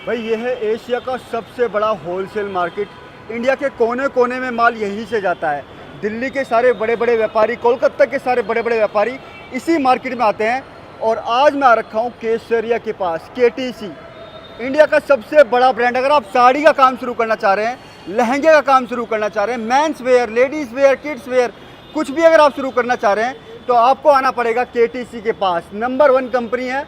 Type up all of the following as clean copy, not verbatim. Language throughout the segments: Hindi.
भाई ये है एशिया का सबसे बड़ा होलसेल मार्केट। इंडिया के कोने कोने में माल यहीं से जाता है। दिल्ली के सारे बड़े बड़े व्यापारी, कोलकाता के सारे बड़े बड़े व्यापारी इसी मार्केट में आते हैं। और आज मैं आ रखा हूँ केसरिया के पास, KTC, इंडिया का सबसे बड़ा ब्रांड। अगर आप साड़ी का काम शुरू करना चाह रहे हैं, लहंगे का काम शुरू करना चाह रहे हैं, men's wear, ladies where, kids where, कुछ भी अगर आप शुरू करना चाह रहे हैं तो आपको आना पड़ेगा KTC के पास। नंबर 1 कंपनी है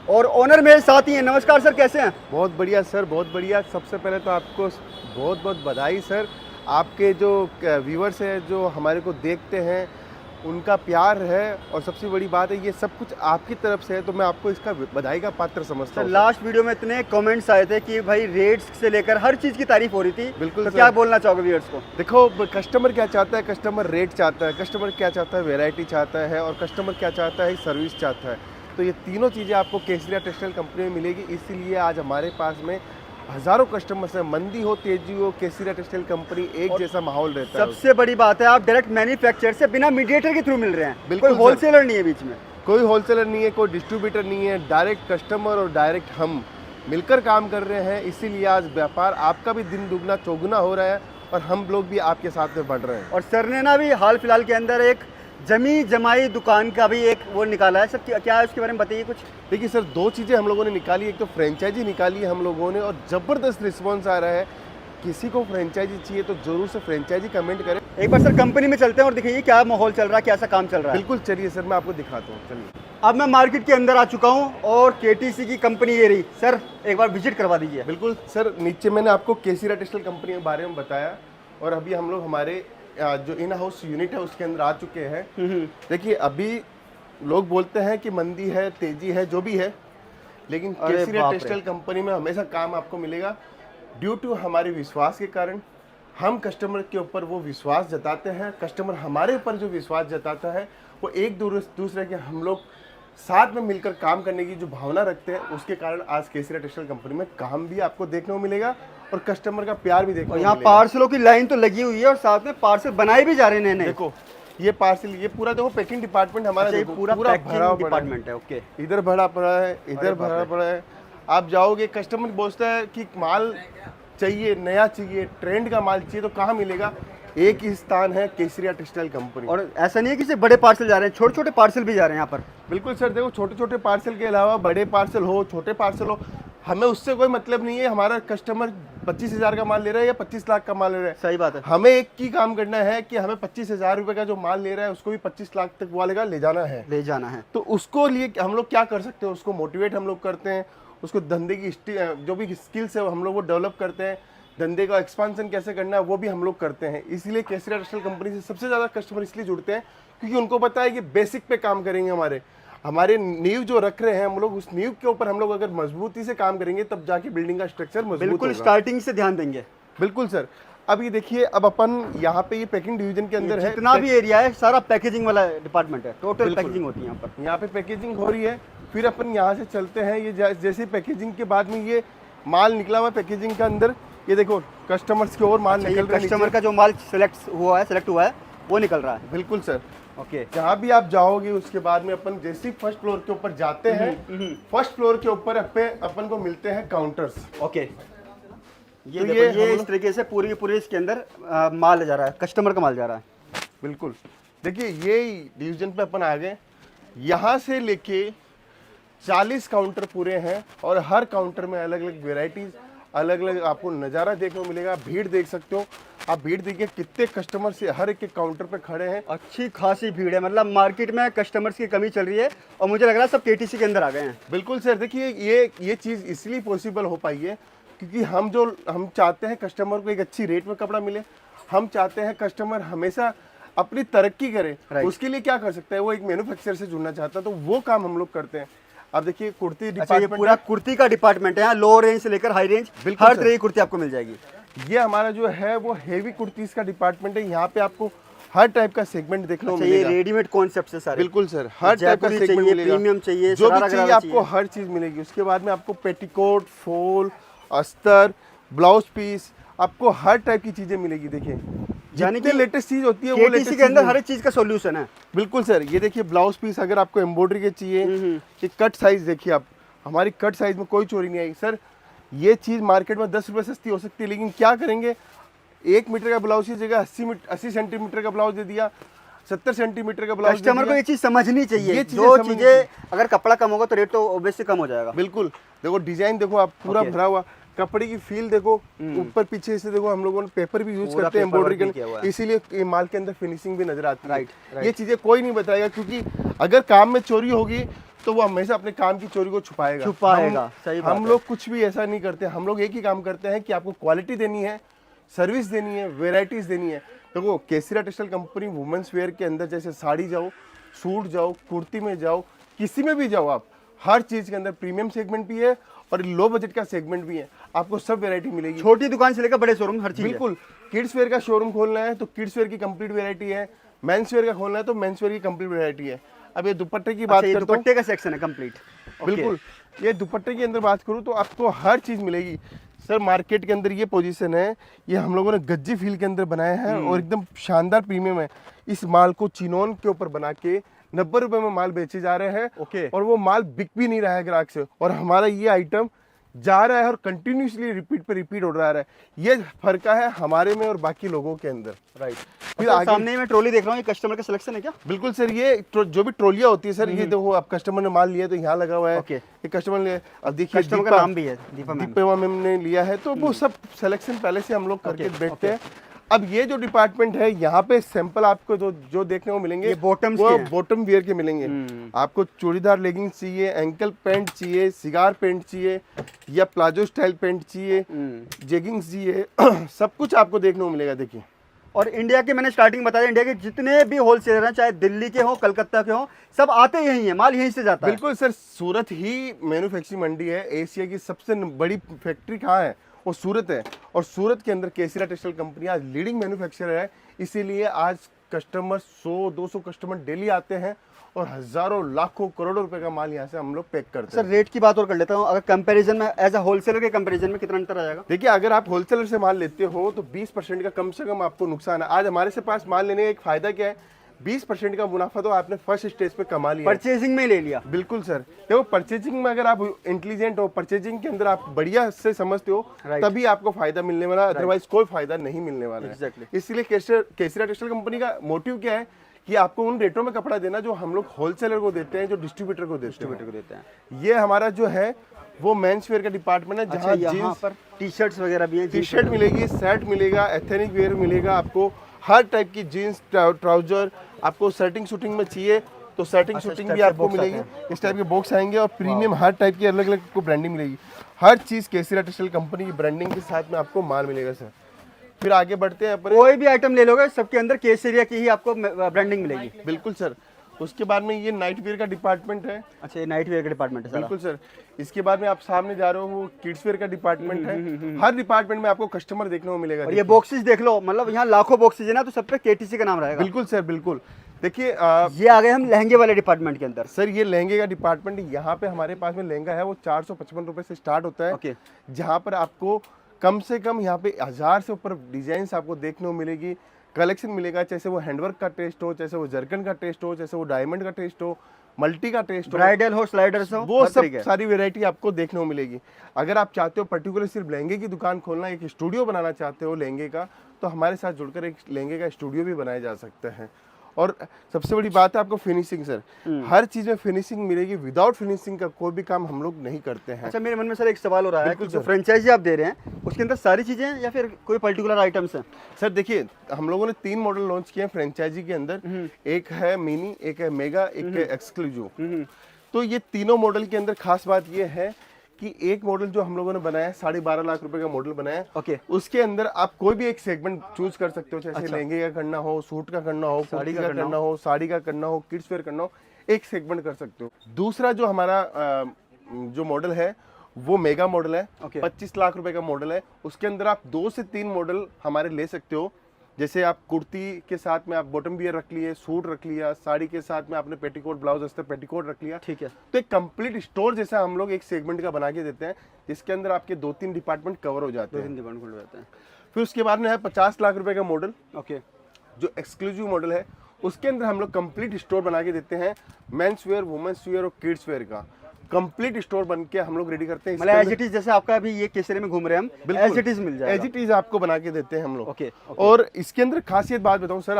और ओनर मेरे साथ ही हैं। नमस्कार सर, कैसे हैं? बहुत बढ़िया सर, बहुत बढ़िया। सबसे पहले तो आपको बहुत बहुत बधाई सर। आपके जो व्यूअर्स हैं, जो हमारे को देखते हैं, उनका प्यार है और सबसे बड़ी बात है ये सब कुछ आपकी तरफ से है, तो मैं आपको इसका बधाई का पात्र समझता हूँ। लास्ट वीडियो में इतने कमेंट्स आए थे कि भाई रेट्स से लेकर हर चीज़ की तारीफ हो रही थी। बिल्कुल तो सर। क्या बोलना चाहोगे व्यूअर्स को? देखो, कस्टमर क्या चाहता है, कस्टमर रेट चाहता है, कस्टमर क्या चाहता है, वैरायटी चाहता है, और कस्टमर क्या चाहता है, सर्विस चाहता है। तो ये तीनों चीज़ें आपको केसरिया टेक्सटाइल कंपनी में मिलेगी। इसीलिए आज हमारे पास में हज़ारों कस्टमर्स हैं। मंदी हो, तेजी हो, केसरिया टेक्सटाइल कंपनी एक जैसा माहौल रहता है। सबसे बड़ी बात है, आप डायरेक्ट मैन्युफैक्चर से बिना मीडिएटर के थ्रू मिल रहे हैं। बिल्कुल कोई होलसेलर नहीं है बीच में। कोई होलसेलर नहीं है, कोई डिस्ट्रीब्यूटर नहीं है। डायरेक्ट कस्टमर और डायरेक्ट हम मिलकर काम कर रहे हैं। इसीलिए आज व्यापार आपका भी दिन दुगना चौगुना हो रहा है और हम लोग भी आपके साथ में बढ़ रहे हैं। और सर ने ना भी हाल फिलहाल के अंदर एक जमी जमाई दुकान का भी एक वो निकाला है। सर क्या है उसके बारे में बताइए कुछ। देखिए सर, 2 चीज़ें हम लोगों ने निकाली। एक तो फ्रेंचाइजी निकाली है हम लोगों ने और ज़बरदस्त रिस्पॉन्स आ रहा है। किसी को फ्रेंचाइजी चाहिए तो ज़रूर से फ्रेंचाइजी कमेंट करें। एक बार सर कंपनी में चलते हैं और दिखाइए क्या माहौल चल रहा है, कैसा काम चल रहा है। बिल्कुल, चलिए सर, मैं आपको दिखाता हूँ। चलिए, अब मैं मार्केट के अंदर आ चुका हूँ और KTC की कंपनी ये रही। सर एक बार विजिट करवा दीजिए। बिल्कुल सर। नीचे मैंने आपको केसरिया टेक्सटाइल कंपनी के बारे में बताया और अभी हम लोग हमारे जो इन हाउस यूनिट है उसके अंदर आ चुके हैं। देखिए, अभी लोग बोलते हैं कि मंदी है, तेजी है, जो भी है, लेकिन केसरिया टेक्सटाइल कंपनी में हमेशा काम आपको मिलेगा। ड्यू टू हमारे विश्वास के कारण हम कस्टमर के ऊपर वो विश्वास जताते हैं। कस्टमर हमारे ऊपर जो विश्वास जताता है वो एक दूसरे के हम लोग साथ में मिलकर काम करने की जो भावना रखते हैं, उसके कारण आज केसरिया टेक्सटाइल कंपनी में काम भी आपको देखने को मिलेगा और कस्टमर का प्यार भी देखने को मिलेगा। यहाँ पार्सलों की लाइन तो लगी हुई है और साथ में पार्सल बनाए भी जा रहे हैं। देखो ये पार्सल, ये पूरा देखो पैकिंग डिपार्टमेंट हमारा। अच्छा, पूरा भरा डिपार्टमेंट है। ओके, इधर भरा पड़ा है, इधर भरा पड़ा है। आप जाओगे, कस्टमर बोलता है कि माल चाहिए, नया चाहिए, ट्रेंड का माल चाहिए, तो कहाँ मिलेगा? एक ही स्थान है, केसरिया टेक्सटाइल कंपनी। और ऐसा नहीं है कि सिर्फ बड़े पार्सल जा रहे हैं, छोटे छोटे पार्सल भी जा रहे हैं यहाँ पर। बिल्कुल सर। देखो, छोटे छोटे पार्सल के अलावा बड़े पार्सल हो, छोटे पार्सल हो, हमें उससे कोई मतलब नहीं है। हमारा कस्टमर 25,000 का माल ले रहा है या 25 लाख का माल ले रहा है, सही बात है। हमें एक ही काम करना है कि हमें 25,000 रुपए का जो माल ले रहा है उसको भी 25 लाख तक वाले का ले जाना है। तो उसको लिए हम लोग क्या कर सकते हैं? उसको मोटिवेट हम लोग करते हैं, उसको धंधे की जो भी स्किल्स है हम लोग वो डेवलप करते हैं। धंधे का एक्सपांशन कैसे करना है वो भी हम लोग करते हैं। इसलिए केसरिया टेक्सटाइल कंपनी से सबसे ज़्यादा कस्टमर इसलिए जुड़ते हैं क्योंकि उनको पता है कि बेसिक पे काम करेंगे। हमारे नींव जो रख रहे हैं हम लोग, उस नींव के ऊपर हम लोग अगर मजबूती से काम करेंगे तब जाके बिल्डिंग का स्ट्रक्चर मजबूत होगा। बिल्कुल, स्टार्टिंग से ध्यान देंगे। बिल्कुल सर। अब ये देखिए, अब अपन यहाँ पे ये पैकिंग डिवीजन के अंदर है, जितना भी एरिया है सारा पैकेजिंग वाला डिपार्टमेंट है। टोटल पैकेजिंग होती है यहाँ पर। यहाँ पे पैकेजिंग हो रही है। फिर अपन यहाँ से चलते हैं। ये जैसे पैकेजिंग के बाद में ये माल निकला हुआ पैकेजिंग के अंदर, ये देखो कस्टमर्स की ओर माल निकल रहा है। कस्टमर का जो माल सिलेक्ट हुआ है वो निकल रहा है। बिल्कुल सर। ओके, जहाँ भी आप जाओगे उसके बाद में अपन जैसे फर्स्ट फ्लोर के ऊपर जाते हैं, फर्स्ट फ्लोर के ऊपर अपन को मिलते हैं काउंटर्स। ओके, ये तो देखो, ये इस तरीके से पूरी इसके अंदर माल जा रहा है, कस्टमर का माल जा रहा है। बिल्कुल। देखिए, ये डिवीजन पे अपन आ गए। यहाँ से लेके 40 काउंटर पूरे हैं और हर काउंटर में अलग अलग वेराइटीज, अलग अलग आपको नज़ारा देखने को मिलेगा। भीड़ देख सकते हो आप। भीड़ देखिए, कितने कस्टमर से हर एक काउंटर पे खड़े हैं। अच्छी खासी भीड़ है, मतलब मार्केट में कस्टमर्स की कमी चल रही है और मुझे लग रहा है सब KTC के अंदर आ गए हैं। बिल्कुल सर। देखिए, ये चीज़ इसलिए पॉसिबल हो पाई है क्योंकि हम चाहते हैं कस्टमर को एक अच्छी रेट में कपड़ा मिले। हम चाहते हैं कस्टमर हमेशा अपनी तरक्की करे। उसके लिए क्या कर सकता है? वो एक मैन्युफैक्चरर से जुड़ना चाहता है, तो वो काम हम लोग करते हैं। अब देखिए, कुर्ती डिपार्टमेंट, ये पूरा कुर्ती का डिपार्टमेंट है। यहाँ लो रेंज से लेकर हाई रेंज हर तरह की कुर्ती आपको मिल जाएगी। ये हमारा जो है वो हेवी कुर्तीज का डिपार्टमेंट है। यहाँ पे आपको हर टाइप का सेगमेंट देखने को मिलेगा। ये रेडीमेड कॉन्सेप्ट है सारे। बिल्कुल सर, हर टाइप का सेगमेंट मिलेगा। प्रीमियम चाहिए, जो भी चाहिए आपको हर चीज मिलेगी। उसके बाद में आपको पेटीकोट, फॉल, अस्तर, ब्लाउज पीस, आपको हर टाइप की चीजें मिलेगी। देखिए, यानी कि लेटेस्ट चीज होती है वो KTC के अंदर हर एक चीज का सॉल्यूशन है। बिल्कुल सर। ये देखिए, ब्लाउज पीस अगर आपको एम्ब्रॉयडरी के चाहिए, ये कट साइज देखिए आप, हमारी कट साइज में कोई चोरी नहीं आई सर। ये चीज़ मार्केट में 10 रुपये सस्ती हो सकती है, लेकिन क्या करेंगे, 1 मीटर का ब्लाउज की जगह 80 सेंटीमीटर का ब्लाउज दे दिया, 70 सेंटीमीटर का ब्लाउज। कस्टमर को ये चीज़ समझनी चाहिए, ये जो चीज़ें अगर कपड़ा कम होगा तो रेट तो ऑब्वियसली कम हो जाएगा। बिल्कुल, देखो डिजाइन देखो आप पूरा भरा हुआ, कपड़े की फील देखो, ऊपर पीछे से देखो, हम लोगों ने पेपर भी यूज करते हैं एम्ब्रॉयडरी के, इसीलिए ये माल के अंदर फिनिशिंग भी नजर आती है। ये चीजें कोई नहीं बताएगा, क्योंकि अगर काम में चोरी होगी तो वो हमेशा अपने काम की चोरी को छुपाएगा। सही बात हम लोग कुछ भी ऐसा नहीं करते, हम लोग एक ही काम करते हैं कि आपको क्वालिटी देनी है, सर्विस देनी है, वेराइटीज देनी है। देखो केसरिया टेक्सटाइल कंपनी वुमेन्स वेयर के अंदर जैसे साड़ी जाओ, सूट जाओ, कुर्ती में जाओ, किसी में भी जाओ आप, हर चीज के अंदर प्रीमियम सेगमेंट भी है और लो बजट का सेगमेंट भी है, आपको सब वैरायटी मिलेगी। छोटी दुकान से लेकर बड़े शोरूम हर चीज। बिल्कुल, किड्स वेयर का शोरूम खोलना है तो किड्स वेयर की कंप्लीट वैरायटी है, मेंस वेयर का खोलना है तो मेंस वेयर की कंप्लीट वैरायटी है। अब ये दुपट्टे की बात करते दुपट्टे का सेक्शन है कंप्लीट। बिल्कुल, ये दुपट्टे के अंदर बात करूँ तो आपको हर चीज मिलेगी सर। मार्केट के अंदर ये पोजीशन है, ये हम लोगों ने गज्जी फील के अंदर बनाया है और एकदम शानदार प्रीमियम है। इस माल को चिनोन के ऊपर बना के 90 रुपए में माल बेचे जा रहे हैं और वो माल बिक भी नहीं रहा है ग्राहक से, और हमारा ये आइटम जा रहा है और कंटिन्यूसली रिपीट पे रिपीट हो रहा है। ये फर्क है हमारे में और बाकी लोगों के अंदर। राइट। फिर आगे सामने में ट्रॉली देख रहा हूँ, ये कस्टमर का सिलेक्शन है क्या? बिल्कुल सर, ये जो भी ट्रॉलियां होती है सर, ये देखो आप कस्टमर ने माल लिया तो यहाँ लगा हुआ है। ये कस्टमर ने, अब देखिए कस्टमर का नाम भी है दीपा मैम ने लिया है, तो वो सब सिलेक्शन पहले से हम लोग करके बैठते हैं। अब ये जो डिपार्टमेंट है, यहाँ पे सैंपल आपको जो देखने को मिलेंगे वो बॉटम वियर के मिलेंगे। आपको चूड़ीदार लेगिंग्स चाहिए, एंकल पैंट चाहिए, सिगार पैंट चाहिए या प्लाजो स्टाइल पैंट चाहिए, जेगिंग्स चाहिए, सब कुछ आपको देखने को मिलेगा। देखिए, और इंडिया के मैंने स्टार्टिंग बताया, इंडिया के जितने भी होलसेलर हैं, चाहे दिल्ली के हो, कलकत्ता के हो, सब आते यही हैं, माल यहीं से जाता है। बिल्कुल सर, सूरत ही मैन्युफैक्चरिंग मंडी है। एशिया की सबसे बड़ी फैक्ट्री कहाँ है? वो सूरत है, और सूरत के अंदर केसरिया टेक्सटाइल कंपनी आज लीडिंग मैन्युफैक्चरर है। इसीलिए आज कस्टमर 100-200 कस्टमर डेली आते हैं और हजारों लाखों करोड़ों रुपए का माल यहाँ से हम लोग पैक करते हैं। सर रेट की बात और कर लेता हूँ, अगर कंपैरिजन में एज अ होलसेलर के कंपैरिजन में कितना अंतर आ जाएगा? देखिए, अगर आप होलसेलर से माल लेते हो तो 20% का कम से कम आपको नुकसान है। आज हमारे से पास माल लेने का एक फायदा क्या है, 20% का मुनाफा तो आपने फर्स्ट स्टेज पे कमा लिया, परचेजिंग में ले लिया। बिल्कुल सर, देखो परचेजिंग में अगर आप इंटेलिजेंट हो, परचेजिंग के अंदर आप बढ़िया से समझते हो, तभी आपको फायदा मिलने वाला, अदरवाइज कोई फायदा नहीं मिलने वाला है। इसलिए केसरिया टेक्सटाइल कंपनी का मोटिव क्या है कि आपको उन रेटों में कपड़ा देना जो हम लोग होलसेलर को देते हैं, जो डिस्ट्रीब्यूटर को देते हैं। ये हमारा जो है वो मेंस वेयर का डिपार्टमेंट है, जहाँ जींस पर टी शर्ट्स वगैरह भी हैं, टी शर्ट मिलेगी, शर्ट मिलेगा, एथनिक वेयर मिलेगा, आपको हर टाइप की जीन्स, ट्राउजर, आपको शर्टिंग शूटिंग में चाहिए तो शर्टिंग शूटिंग भी आपको मिलेगी। इस टाइप के बॉक्स आएंगे और प्रीमियम हर टाइप की अलग अलग को ब्रांडिंग मिलेगी। हर चीज़ केसरिया टेक्सटाइल कंपनी की ब्रांडिंग के साथ में आपको माल मिलेगा सर। फिर आगे बढ़ते हैं, कोई भी आइटम ले लोगे सबके अंदर केसरिया की ही आपको ब्रांडिंग मिलेगी। बिल्कुल सर। उसके बाद में ये नाइट वेयर का डिपार्टमेंट है। अच्छा, ये नाइट वेयर का डिपार्टमेंट है? बिल्कुल सर। इसके बाद में आप सामने जा रहे हो वो किड्स वेयर का डिपार्टमेंट है। हर डिपार्टमेंट में आपको कस्टमर देखने को मिलेगा। और ये बॉक्सेस देख लो, मतलब यहाँ लाखों बॉक्सेस है ना, तो सब पे केटीसी का नाम रहेगा। बिल्कुल सर, बिल्कुल। देखिए, ये आ गए हम लहंगे वाले डिपार्टमेंट के अंदर। सर ये लहंगे का डिपार्टमेंट, यहाँ पे हमारे पास में लहंगा है वो 455 रुपए से स्टार्ट होता है। जहाँ पर आपको कम से कम यहाँ पे 1000 से ऊपर डिजाइन आपको देखने को मिलेगी, कलेक्शन मिलेगा, चाहे वो हैंडवर्क का टेस्ट हो, चाहे वो जर्कन का टेस्ट हो, चाहे वो डायमंड का टेस्ट हो, मल्टी का टेस्ट हो, ब्राइडल हो, स्लाइडर्स हो, वो सब सारी वैरायटी आपको देखने को मिलेगी। अगर आप चाहते हो पर्टिकुलर सिर्फ लहंगे की दुकान खोलना, एक स्टूडियो बनाना चाहते हो लहंगे का, तो हमारे साथ जुड़कर एक लहंगे का स्टूडियो भी बनाया जा सकता है। और सबसे बड़ी बात है आपको फिनिशिंग सर, हर चीज में फिनिशिंग मिलेगी। विदाउट फिनिशिंग का कोई भी काम हम लोग नहीं करते हैं। अच्छा, मेरे मन में सर एक सवाल हो रहा है कि जो फ्रेंचाइजी आप दे रहे हैं उसके अंदर सारी चीजें या फिर कोई पर्टिकुलर आइटम्स हैं? सर देखिए, हम लोगों ने 3 मॉडल लॉन्च किए हैं फ्रेंचाइजी के अंदर। एक है मिनी, एक है मेगा, एक है एक्सक्लूसिव। तो ये तीनों मॉडल के अंदर खास बात ये है कि एक मॉडल जो हम लोगों ने बनाया 12.5 लाख रुपए का मॉडल बनाया, उसके अंदर आप कोई भी एक सेगमेंट चूज कर सकते हो, चाहे लहंगे का करना हो, सूट का करना हो, कुर्ती का करना हो, साड़ी का करना हो, किड्स वेयर करना हो, एक सेगमेंट कर सकते हो। दूसरा जो हमारा जो मॉडल है वो मेगा मॉडल है, 25 लाख रुपए का मॉडल है। उसके अंदर आप 2 से 3 मॉडल हमारे ले सकते हो। जैसे आप कुर्ती के साथ में आप बॉटम वियर रख लिए, सूट रख लिया, साड़ी के साथ में आपने पेटीकोट, ब्लाउज अस्तर पेटीकोट रख लिया, ठीक है। तो एक कंप्लीट स्टोर जैसा हम लोग एक सेगमेंट का बना के देते हैं, जिसके अंदर आपके 2-3 डिपार्टमेंट कवर हो जाते हैं। फिर उसके बाद में है 50 लाख रुपए का मॉडल, जो एक्सक्लूसिव मॉडल है। उसके अंदर हम लोग कंप्लीट स्टोर बना के देते हैं, मेंस वेयर, वुमेन्स वेयर और किड्स वेयर का। कंप्लीट स्टोर बन के हम लोग रेडी करते हैं। मतलब एज इट इज, जैसे आपका अभी ये केसरी में घूम रहे हैं हम, एज इट इज मिल जाएगा, एज इट इज आपको बना के देते हैं हम लोग। ओके। और इसके अंदर खासियत बात बताऊं सर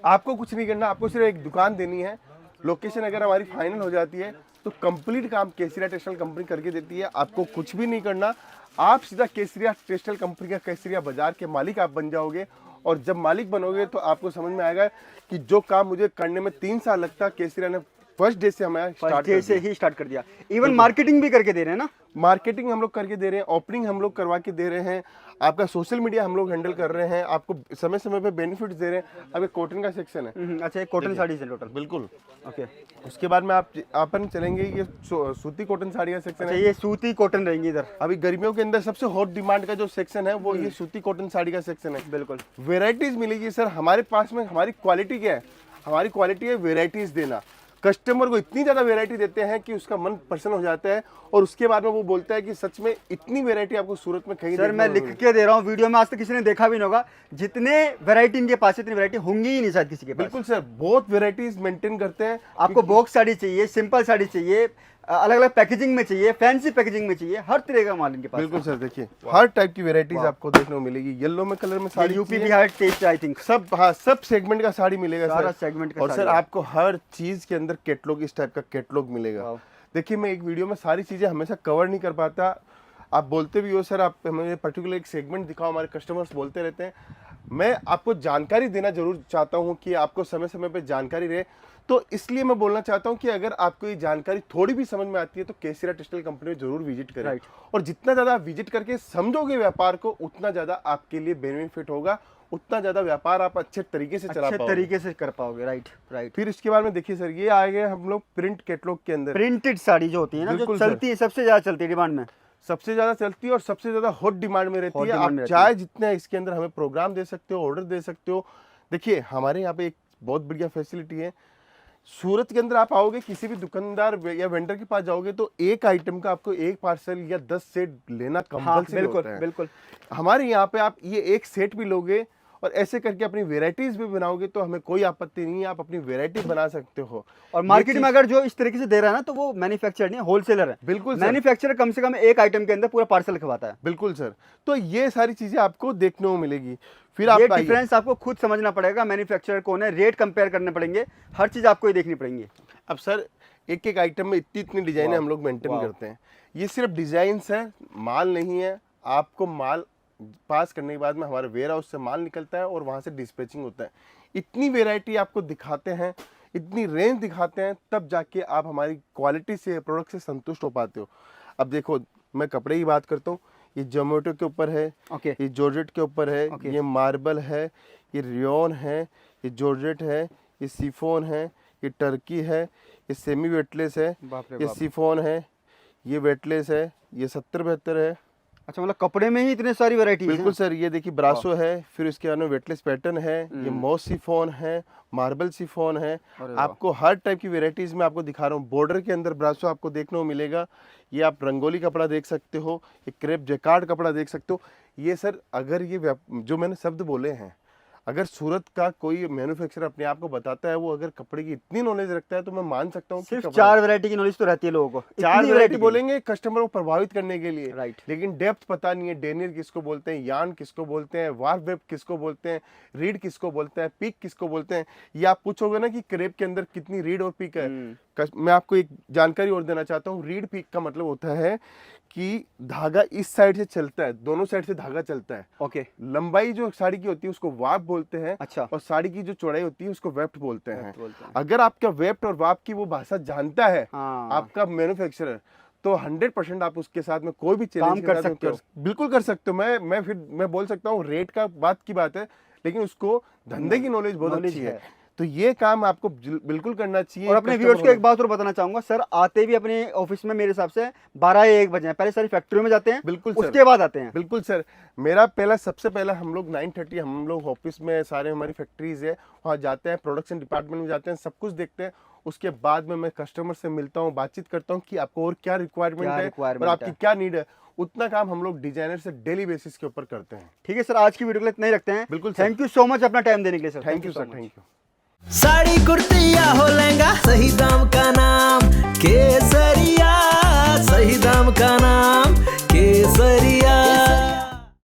आपको कुछ नहीं करना, आपको सिर्फ एक दुकान देनी है। लोकेशन अगर हमारी फाइनल हो जाती है तो कंप्लीट काम केसरिया टेक्सटाइल कंपनी करके देती है। आपको कुछ भी नहीं करना, आप सीधा केसरिया टेक्सटाइल कंपनी का केसरिया बाजार के मालिक आप बन जाओगे। और जब मालिक बनोगे तो आपको समझ में आएगा कि जो काम मुझे करने में 3 साल लगता, केसरिया ने फर्स्ट डे से हमें स्टार्ट कर दिया। इवन मार्केटिंग भी करके दे रहे हैं ना, मार्केटिंग हम लोग करके दे रहे हैं, ओपनिंग हम लोग करवा के दे रहे हैं, आपका सोशल मीडिया हम लोग हैंडल कर रहे हैं, आपको समय समय पे बेनिफिट्स दे रहे हैं। अब ये कॉटन का सेक्शन है। अच्छा, ये कॉटन साड़ी है टोटल। बिल्कुल। ओके। उसके बाद में अपन चलेंगे, ये सूती कॉटन साड़ी का सेक्शन है। ये सूती कॉटन रहेंगी इधर। अभी गर्मियों के अंदर सबसे हॉट डिमांड का जो सेक्शन है वो ये सूती कॉटन साड़ी का सेक्शन है। बिल्कुल। वेराइटीज मिलेगी सर हमारे पास में। हमारी क्वालिटी क्या है? हमारी क्वालिटी है वेराइटीज देना। कस्टमर को इतनी ज़्यादा वैरायटी देते हैं कि उसका मन प्रसन्न हो जाता है और उसके बाद में वो बोलता है कि सच में इतनी वैरायटी आपको सूरत में कहीं। सर मैं लिख के दे रहा हूँ, वीडियो में आज तक किसी ने देखा भी नहीं होगा। जितने वैरायटी इनके पास, इतनी वैरायटी होंगी ही नहीं शायद किसी के पास। बिल्कुल सर, बहुत वैरायटीज मेंटेन करते हैं। आपको बॉक्स साड़ी चाहिए, सिंपल साड़ी चाहिए, अलग अलग पैकेजिंग में चाहिए, फैंसी पैकेजिंग में चाहिए, हर तरह का माल इनके पास। बिल्कुल सर, देखिए हर टाइप की वैरायटीज आपको देखने को मिलेगी। येलो में कलर में sari, UP Bihar test I think सब, हाँ सब सेगमेंट का साड़ी मिलेगा सारा सर। सेगमेंट का और सर आपको हर चीज के अंदर कैटलॉग, इस टाइप का कैटलॉग मिलेगा। देखिए मैं एक वीडियो में सारी चीजें हमेशा कवर नहीं कर पाता। आप बोलते भी हो सर आप हमें पर्टिकुलर एक सेगमेंट दिखाओ, हमारे कस्टमर्स बोलते रहते हैं। मैं आपको जानकारी देना जरूर चाहता हूँ कि आपको समय समय पे जानकारी रहे। तो इसलिए मैं बोलना चाहता हूँ कि अगर आपको ये जानकारी थोड़ी भी समझ में आती है तो केसरिया टेक्सटाइल कंपनी में जरूर विजिट करें। और जितना ज़्यादा विजिट करके समझोगे व्यापार को, उतना ज़्यादा आपके लिए बेनिफिट होगा, उतना ज़्यादा व्यापार आप अच्छे तरीके से चला पाओगे, तरीके से कर पाओगे। राइट। फिर इसके बाद में देखिए सर, ये आ गए हम लोग प्रिंट कैटलॉग के अंदर। प्रिंटेड साड़ी जो होती है ना, जो चलती है, सबसे ज़्यादा चलती है डिमांड में, सबसे ज्यादा चलती है और सबसे ज्यादा हॉट डिमांड में रहती है। आप चाहे जितने इसके अंदर हमें प्रोग्राम दे सकते हो, ऑर्डर दे सकते हो। देखिए हमारे यहाँ पे एक बहुत बढ़िया फैसिलिटी है। सूरत के अंदर आप आओगे, किसी भी दुकानदार या वेंडर के पास जाओगे तो एक आइटम का आपको एक पार्सल या 10 सेट लेना कंपल्सरी होता है। बिल्कुल। हमारे यहाँ पे आप ये एक सेट भी लोगे और ऐसे करके अपनी वेराइटीज भी बनाओगे तो हमें कोई आपत्ति नहीं है, आप अपनी वेराइटी बना सकते हो। और मार्केट में अगर जो इस तरीके से दे रहा है ना, तो वो मैन्युफैक्चरर नहीं, होलसेलर है। बिल्कुल, मैन्युफैक्चरर कम से कम एक आइटम के अंदर पूरा पार्सल खवाता है। बिल्कुल सर, तो ये सारी चीजें आपको देखने को मिलेगी। फिर आप ये डिफरेंस आपको खुद समझना पड़ेगा, मैन्युफैक्चरर कौन है, रेट कंपेयर करने पड़ेंगे, हर चीज आपको ही देखनी पड़ेंगी। अब सर एक एक आइटम में इतनी डिजाइन हम लोग मेंटेन करते हैं। ये सिर्फ डिजाइन्स है, माल नहीं है। आपको माल पास करने के बाद में हमारे वेयर हाउस से माल निकलता है और वहाँ से डिस्पैचिंग होता है। इतनी वेराइटी आपको दिखाते हैं, इतनी रेंज दिखाते हैं, तब जाके आप हमारी क्वालिटी से, प्रोडक्ट से संतुष्ट हो पाते हो। अब देखो मैं कपड़े की बात करता हूँ, ये जोमेटो के ऊपर है, ये जॉर्जेट के ऊपर है, ये मार्बल है, ये रियोन है, ये जॉर्जेट है, ये सिफोन है, ये टर्की है, ये सेमी वेटलेस है, ये सिफोन है, ये वेटलेस है, ये 70-72 है। अच्छा, मतलब कपड़े में ही इतने सारी वैरायटी। बिल्कुल सर, ये देखिए ब्रासो है, फिर उसके बाद में वेटलेस पैटर्न है, ये मॉस सिफोन है, मार्बल सिफोन है। आपको हर टाइप की वेराइटीज में आपको दिखा रहा हूँ। बॉर्डर के अंदर ब्रासो आपको देखने को मिलेगा। ये आप रंगोली कपड़ा देख सकते हो, ये क्रेप जैकार्ड कपड़ा देख सकते हो। ये सर अगर ये जो मैंने शब्द बोले हैं, अगर सूरत का कोई मैन्युफैक्चरर अपने आप को बताता है वो अगर कपड़े की इतनी नॉलेज रखता है तो मैं मान सकता हूँ। सिर्फ 4 वैरायटी की नॉलेज तो रहती है लोगों को, 4 वैरायटी बोलेंगे कस्टमर को प्रभावित करने के लिए। राइट। लेकिन डेप्थ पता नहीं है, डेनियर किसको बोलते हैं, यान किसको बोलते हैं, वार्प वेब किसको बोलते हैं, रीड किसको बोलते हैं, पीक किसको बोलते हैं। ये आप पूछोगे ना कि क्रेप के अंदर कितनी रीड और पीक है। मैं आपको एक जानकारी और देना चाहता हूँ। रीड पीक का मतलब होता है कि धागा इस साइड से चलता है, दोनों साइड से धागा चलता है। ओके। लंबाई जो साड़ी की होती है उसको वाप बोलते हैं। अच्छा। और साड़ी की जो चौड़ाई होती है उसको वेफ्ट बोलते हैं। अगर आपका वेफ्ट और वाप की वो भाषा जानता है आपका मैन्युफैक्चरर, तो 100% आप उसके साथ में कोई भी चैलेंज कर सकते हो। बिल्कुल कर सकते हो। मैं बोल सकता हूँ रेट का बात की बात है, लेकिन उसको धंधे की नॉलेज बहुत अच्छी है। तो ये काम आपको बिल्कुल करना चाहिए। और अपने व्यूअर्स को एक बात और बताना चाहूंगा सर, आते भी अपने ऑफिस में मेरे हिसाब से 12 या 1 बजे हैं। पहले सारी फैक्ट्रियों में जाते हैं, बिल्कुल उसके बाद आते हैं। बिल्कुल सर, मेरा सबसे पहला हम लोग 9:30 हम लोग ऑफिस में, सारे हमारी फैक्ट्रीज है वहाँ जाते हैं, प्रोडक्शन डिपार्टमेंट में जाते हैं, सब कुछ देखते हैं। उसके बाद में मैं कस्टमर से मिलता हूँ, बातचीत करता हूँ कि आपको और क्या रिक्वायरमेंट है और आपकी क्या नीड है। उतना काम हम लोग डिजाइनर से डेली बेसिस के ऊपर करते हैं। ठीक है सर, आज की वीडियो के लिए इतना ही रखते हैं। बिल्कुल, थैंक यू सो मच अपना टाइम देने के लिए sir. Thank you sir, thank you. Sari kurti या हो लहंगा, सही दाम का नाम केसरिया, सही दाम का नाम